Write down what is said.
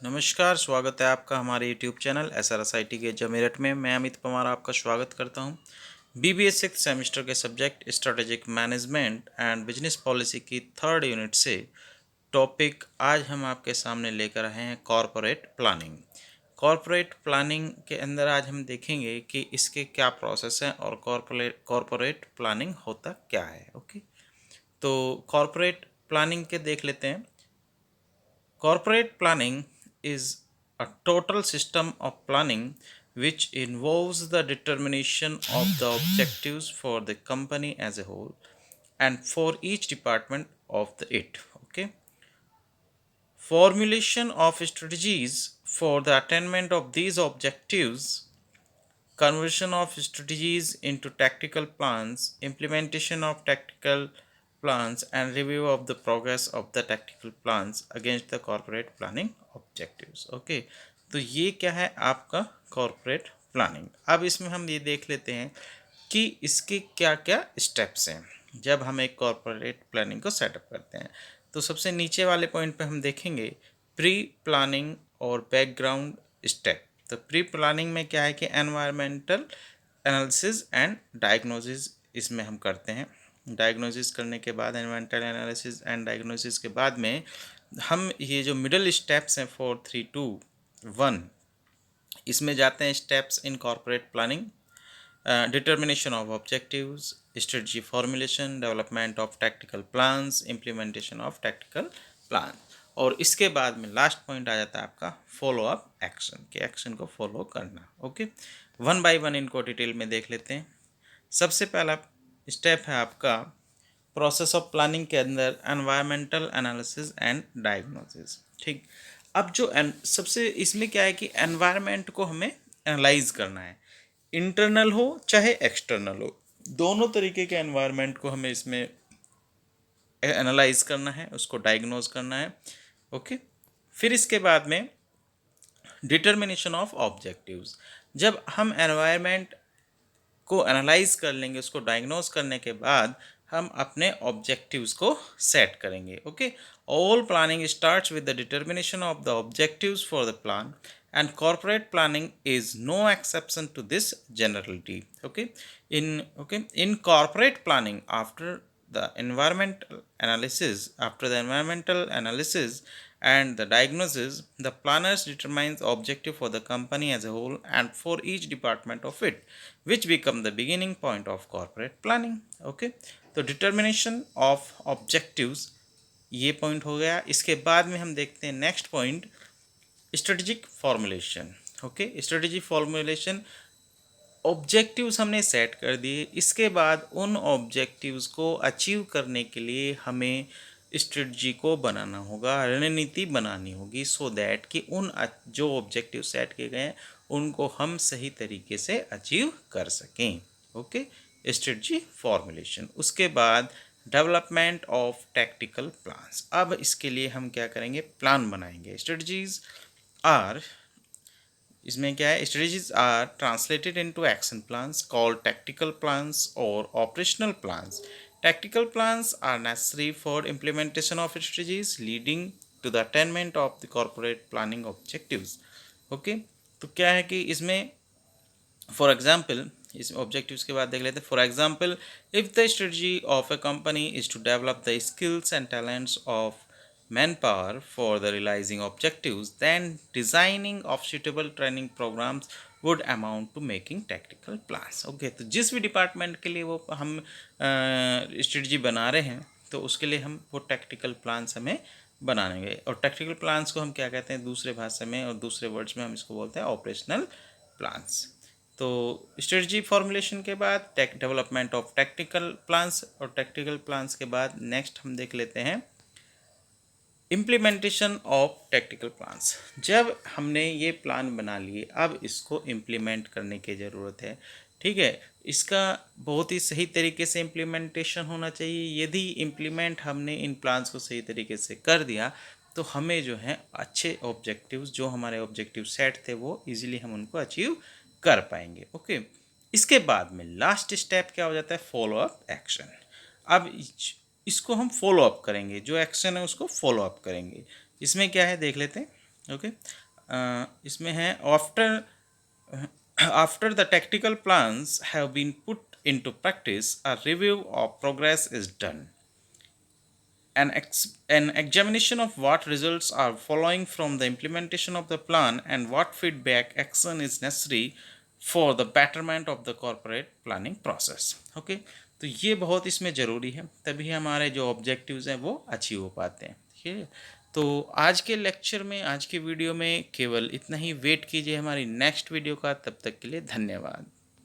नमस्कार, स्वागत है आपका हमारे यूट्यूब चैनल SRSIT के जमेरठ में। मैं अमित पवार आपका स्वागत करता हूं। BBA सिक्स सेमेस्टर के subject strategic management and business policy की थर्ड यूनिट से टॉपिक आज हम आपके सामने लेकर आए हैं कॉरपोरेट प्लानिंग। कॉरपोरेट प्लानिंग के अंदर आज हम देखेंगे कि इसके क्या प्रोसेस हैं और कॉरपोरेट प्लानिंग होता क्या है। ओके, तो कॉरपोरेट प्लानिंग के देख लेते हैं। Corporate planning is a total system of planning which involves the determination of the objectives for the company as a whole and for each department of it. Okay. Formulation of strategies for the attainment of these objectives, conversion of strategies into tactical plans, implementation of tactical plans, and review of the progress of the tactical plans against the corporate planning objectives. Okay, तो ये क्या है आपका corporate planning. अब इसमें हम ये देख लेते हैं कि इसके क्या क्या स्टेप्स हैं जब हम एक कॉरपोरेट प्लानिंग को सेटअप करते हैं। तो सबसे नीचे वाले पॉइंट पे हम देखेंगे प्री प्लानिंग और बैकग्राउंड स्टेप। तो प्री प्लानिंग में क्या है कि एनवायरमेंटल एनालिसिस एंड डायग्नोसिस इसमें हम करते हैं। डायग्नोसिस करने के बाद एनवायरमेंटल एनालिसिस एंड डायग्नोसिस के बाद में हम ये जो मिडल स्टेप्स हैं 4, 3, 2, 1 इसमें जाते हैं steps in corporate planning. Determination of objectives, strategy formulation, development of tactical plans, implementation of tactical plan, और इसके बाद में लास्ट पॉइंट आ जाता है आपका फॉलो अप एक्शन के एक्शन को फॉलो करना। ओके, वन बाय वन इनको डिटेल में देख लेते हैं। सबसे पहला स्टेप है आपका प्रोसेस ऑफ प्लानिंग के अंदर एनवायरमेंटल एनालिसिस एंड डायग्नोसिस। ठीक, अब जो सबसे इसमें क्या है कि एनवायरमेंट को हमें एनालाइज करना है, इंटरनल हो चाहे एक्सटर्नल हो, दोनों तरीके के एनवायरनमेंट को हमें इसमें एनालाइज करना है, उसको डायग्नोज करना है। ओके, फिर इसके बाद में डिटर्मिनेशन ऑफ ऑब्जेक्टिव्स। जब हम एनवायरनमेंट को एनालाइज कर लेंगे, उसको डायग्नोज करने के बाद हम अपने ऑब्जेक्टिव्स को सेट करेंगे। Okay, all planning starts with the determination of the objectives for the plan and corporate planning is no exception to this generality. In corporate planning, after the environmental analysis and the diagnosis, the planners determines objective for the company as a whole and for each department of it, which become the beginning point of corporate planning. Okay, तो determination of objectives ये point हो गया। इसके बाद में हम देखते हैं next point strategic formulation. Okay, strategy formulation, objectives हमने सेट कर दिए, इसके बाद उन ऑब्जेक्टिव्स को अचीव करने के लिए हमें स्ट्रेटजी को बनाना होगा, रणनीति बनानी होगी, सो दैट कि उन जो ऑब्जेक्टिव सेट किए गए हैं उनको हम सही तरीके से अचीव कर सकें। Okay, strategy formulation. उसके बाद डेवलपमेंट ऑफ टैक्टिकल प्लान्स। अब इसके लिए हम क्या करेंगे, प्लान बनाएंगे। स्ट्रेटजीज आर, इसमें क्या है, strategies are translated into action plans called tactical plans और operational plans. Tactical plans are necessary for implementation of strategies leading to the attainment of the corporate planning objectives. Okay, तो क्या है कि इसमें for example, इस objectives के बाद देख लेते हैं। For example, if the strategy of a company is to develop the skills and talents of manpower for the realizing objectives, then designing of suitable training programs would amount to making tactical plans. Okay, तो जिस भी department के लिए वो हम strategy बना रहे हैं तो उसके लिए हम वो टैक्टिकल प्लान्स हमें बनाएंगे। और टैक्टिकल प्लान्स को हम क्या कहते हैं दूसरे भाषा में और दूसरे वर्ड्स में हम इसको बोलते हैं ऑपरेशनल प्लान्स। तो स्ट्रेटजी फॉर्मुलेशन के बाद डेवलपमेंट ऑफ टैक्टिकल प्लान्स, और टैक्टिकल प्लान्स के बाद नेक्स्ट हम देख लेते हैं इम्प्लीमेंटेशन ऑफ टैक्टिकल प्लान्स। जब हमने ये प्लान बना लिए, अब इसको इम्प्लीमेंट करने की ज़रूरत है। ठीक है, इसका बहुत ही सही तरीके से इम्प्लीमेंटेशन होना चाहिए। यदि इम्प्लीमेंट हमने इन प्लान्स को सही तरीके से कर दिया तो हमें जो है अच्छे ऑब्जेक्टिव्स, जो हमारे ऑब्जेक्टिव सेट थे वो इजीली हम उनको अचीव कर पाएंगे। ओके, इसके बाद में लास्ट स्टेप क्या हो जाता है, फॉलो अप एक्शन। अब इसको हम फॉलो अप करेंगे, जो एक्शन है उसको फॉलो अप करेंगे। इसमें क्या है देख लेते हैं। ओके। इसमें है after the tactical plans have been put into practice, a review of progress is done. An examination of what results are following from the implementation of the plan and what feedback action is necessary for the betterment of the corporate planning process. Okay, तो ये बहुत इसमें ज़रूरी है, तभी हमारे जो objectives हैं वो अचीव हो पाते हैं। ठीक है, तो आज के लेक्चर में, आज के वीडियो में केवल इतना ही। वेट कीजिए हमारी नेक्स्ट वीडियो का। तब तक के लिए धन्यवाद।